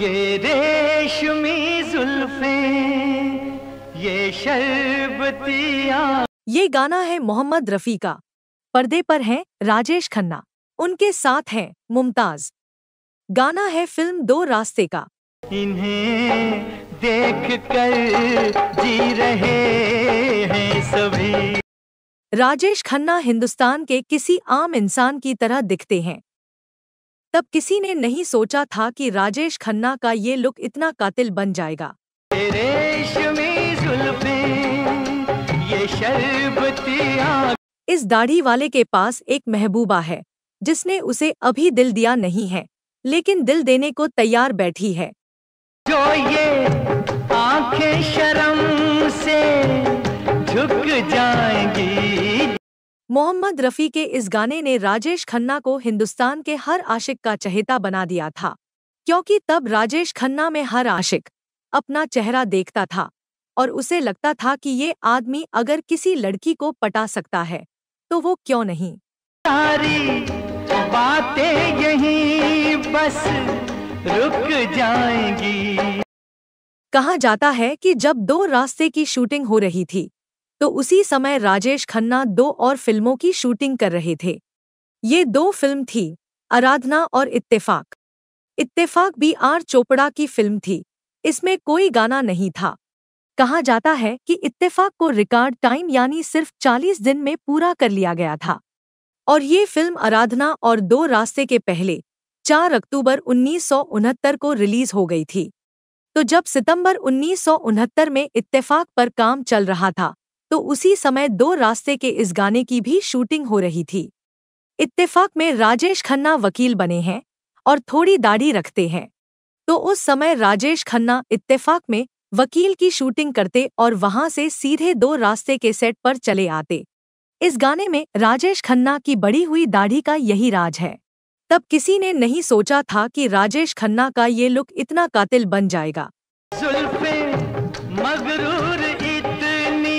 ये रेशमी जुल्फें, ये शरबती आँखें। ये गाना है मोहम्मद रफ़ी का। पर्दे पर हैं राजेश खन्ना, उनके साथ हैं मुमताज। गाना है फिल्म दो रास्ते का। इन्हें देख कर जी रहे हैं सभी। राजेश खन्ना हिंदुस्तान के किसी आम इंसान की तरह दिखते हैं। तब किसी ने नहीं सोचा था कि राजेश खन्ना का ये लुक इतना कातिल बन जाएगा। ये रेशमी जुल्फें, ये शरबती आँखें। इस दाढ़ी वाले के पास एक महबूबा है जिसने उसे अभी दिल दिया नहीं है, लेकिन दिल देने को तैयार बैठी है। जो ये आँखें शर्म से झुक जाएंगी। मोहम्मद रफ़ी के इस गाने ने राजेश खन्ना को हिंदुस्तान के हर आशिक का चहेता बना दिया था, क्योंकि तब राजेश खन्ना में हर आशिक अपना चेहरा देखता था और उसे लगता था कि ये आदमी अगर किसी लड़की को पटा सकता है तो वो क्यों नहीं। सारी बातें यहीं बस रुक जाएंगी। कहा जाता है कि जब दो रास्ते की शूटिंग हो रही थी तो उसी समय राजेश खन्ना दो और फिल्मों की शूटिंग कर रहे थे। ये दो फिल्म थी आराधना और इत्तेफाक। इत्तेफाक भी आर चोपड़ा की फिल्म थी, इसमें कोई गाना नहीं था। कहा जाता है कि इत्तेफाक को रिकॉर्ड टाइम यानी सिर्फ 40 दिन में पूरा कर लिया गया था और ये फिल्म आराधना और दो रास्ते के पहले 4 अक्टूबर 1969 को रिलीज हो गई थी। तो जब सितंबर 1969 में इत्तेफाक पर काम चल रहा था तो उसी समय दो रास्ते के इस गाने की भी शूटिंग हो रही थी। इत्तेफाक में राजेश खन्ना वकील बने हैं और थोड़ी दाढ़ी रखते हैं, तो उस समय राजेश खन्ना इत्तेफाक में वकील की शूटिंग करते और वहां से सीधे दो रास्ते के सेट पर चले आते। इस गाने में राजेश खन्ना की बढ़ी हुई दाढ़ी का यही राज है। तब किसी ने नहीं सोचा था कि राजेश खन्ना का ये लुक इतना कातिल बन जाएगा। जुल्फें मगरूर इतनी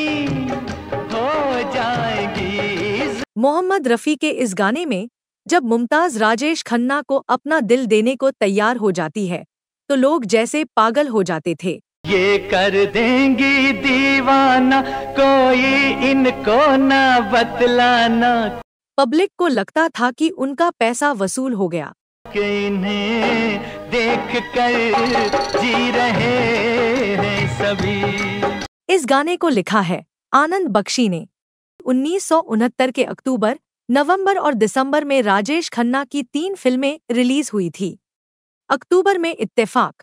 हो जाएगी। मोहम्मद रफ़ी के इस गाने में जब मुमताज राजेश खन्ना को अपना दिल देने को तैयार हो जाती है तो लोग जैसे पागल हो जाते थे। ये कर देंगी दीवाना, कोई इनको ना बतलाना। पब्लिक को लगता था कि उनका पैसा वसूल हो गया। कि इन्हें देख कर जी रहे हैं सभी। इस गाने को लिखा है आनंद बख्शी ने। 1969 के अक्टूबर, नवंबर और दिसंबर में राजेश खन्ना की 3 फिल्में रिलीज हुई थी। अक्टूबर में इत्तेफाक,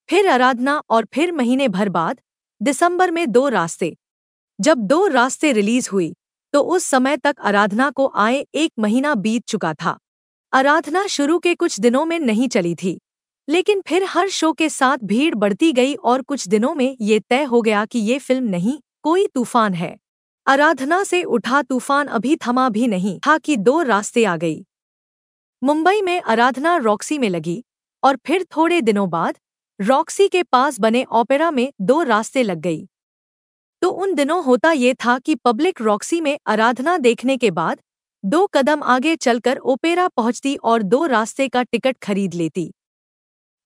फिर आराधना और फिर महीने भर बाद दिसंबर में दो रास्ते। जब दो रास्ते रिलीज हुई तो उस समय तक आराधना को आए 1 महीना बीत चुका था। आराधना शुरू के कुछ दिनों में नहीं चली थी, लेकिन फिर हर शो के साथ भीड़ बढ़ती गई और कुछ दिनों में ये तय हो गया कि ये फिल्म नहीं, कोई तूफान है। आराधना से उठा तूफान अभी थमा भी नहीं था कि दो रास्ते आ गई। मुंबई में आराधना रॉक्सी में लगी और फिर थोड़े दिनों बाद रॉक्सी के पास बने ओपेरा में दो रास्ते लग गई। तो उन दिनों होता ये था कि पब्लिक रॉक्सी में आराधना देखने के बाद 2 कदम आगे चलकर ओपेरा पहुंचती और दो रास्ते का टिकट खरीद लेती।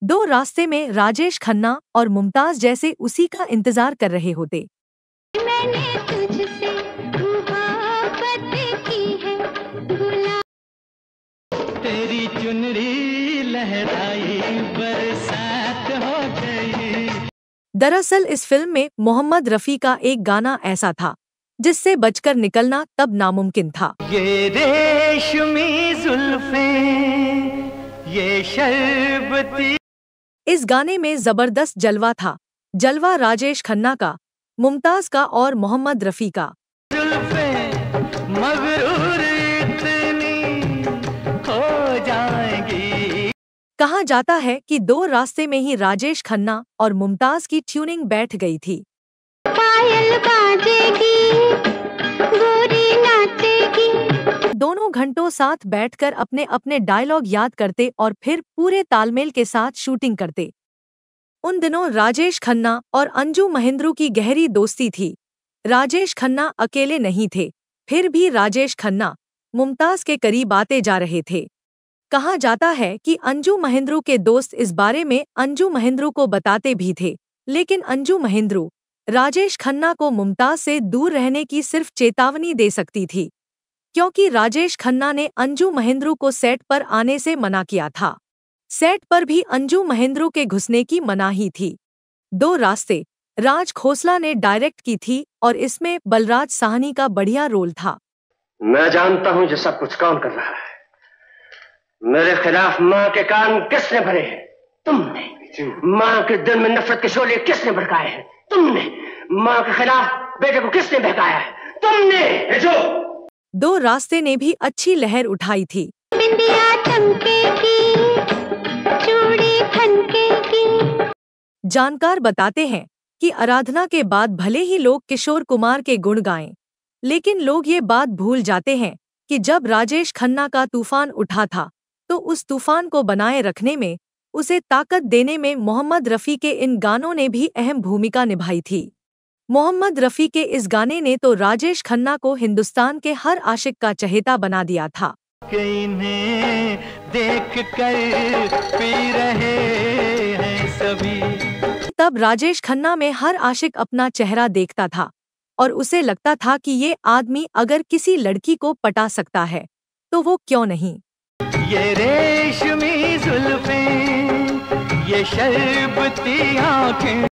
दो रास्ते में राजेश खन्ना और मुमताज जैसे उसी का इंतजार कर रहे होते। मैंने तुझसे मुहब्बत की है, तेरी चुनरी लहराई बरसात हो गई। दरअसल इस फिल्म में मोहम्मद रफ़ी का एक गाना ऐसा था जिससे बचकर निकलना तब नामुमकिन था। ये रेशमी जुल्फें, ये शरबती। इस गाने में जबरदस्त जलवा था, जलवा राजेश खन्ना का, मुमताज का और मोहम्मद रफ़ी का। जुल्फें मगरूर इतनी हो जाएंगी। कहा जाता है कि दो रास्ते में ही राजेश खन्ना और मुमताज की ट्यूनिंग बैठ गई थी। पायल बाजेगी, गोरी नाचेगी। दोनों घंटों साथ बैठकर अपने अपने डायलॉग याद करते और फिर पूरे तालमेल के साथ शूटिंग करते। उन दिनों राजेश खन्ना और अंजू महेंद्रू की गहरी दोस्ती थी। राजेश खन्ना अकेले नहीं थे, फिर भी राजेश खन्ना मुमताज के करीब आते जा रहे थे। कहा जाता है कि अंजू महेंद्रू के दोस्त इस बारे में अंजू महेंद्रू को बताते भी थे, लेकिन अंजू महेंद्रू राजेश खन्ना को मुमताज से दूर रहने की सिर्फ चेतावनी दे सकती थी, क्योंकि राजेश खन्ना ने अंजू महेंद्रू को सेट पर आने से मना किया था। सेट पर भी अंजू महेंद्रू के घुसने की मनाही थी। 2 रास्ते राज खोसला ने डायरेक्ट की थी और इसमें बलराज साहनी का बढ़िया रोल था। मैं जानता हूं ये सब कुछ कौन कर रहा है। मेरे खिलाफ मां के कान किसने भरे हैं? तुमने। मां के दिल में नफरत के शोले किसने भड़काए हैं? तुमने। मां के खिलाफ बेटे को किसने बहकाया है? तुमने। जो 2 रास्ते ने भी अच्छी लहर उठाई थी। बिंदिया चमकेगी, चूड़ी खनकेगी। जानकार बताते हैं कि आराधना के बाद भले ही लोग किशोर कुमार के गुण गाएं, लेकिन लोग ये बात भूल जाते हैं कि जब राजेश खन्ना का तूफान उठा था तो उस तूफान को बनाए रखने में, उसे ताकत देने में मोहम्मद रफ़ी के इन गानों ने भी अहम भूमिका निभाई थी। मोहम्मद रफ़ी के इस गाने ने तो राजेश खन्ना को हिंदुस्तान के हर आशिक का चहेता बना दिया था। इन्हें देख कर पी रहे हैं सभी। तब राजेश खन्ना में हर आशिक अपना चेहरा देखता था और उसे लगता था कि ये आदमी अगर किसी लड़की को पटा सकता है तो वो क्यों नहीं। ये रेशमी जुल्फें, ये शरबती आंखें।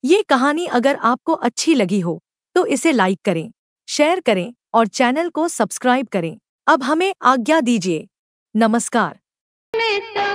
ये कहानी अगर आपको अच्छी लगी हो तो इसे लाइक करें, शेयर करें और चैनल को सब्सक्राइब करें। अब हमें आज्ञा दीजिए। नमस्कार। मैं तो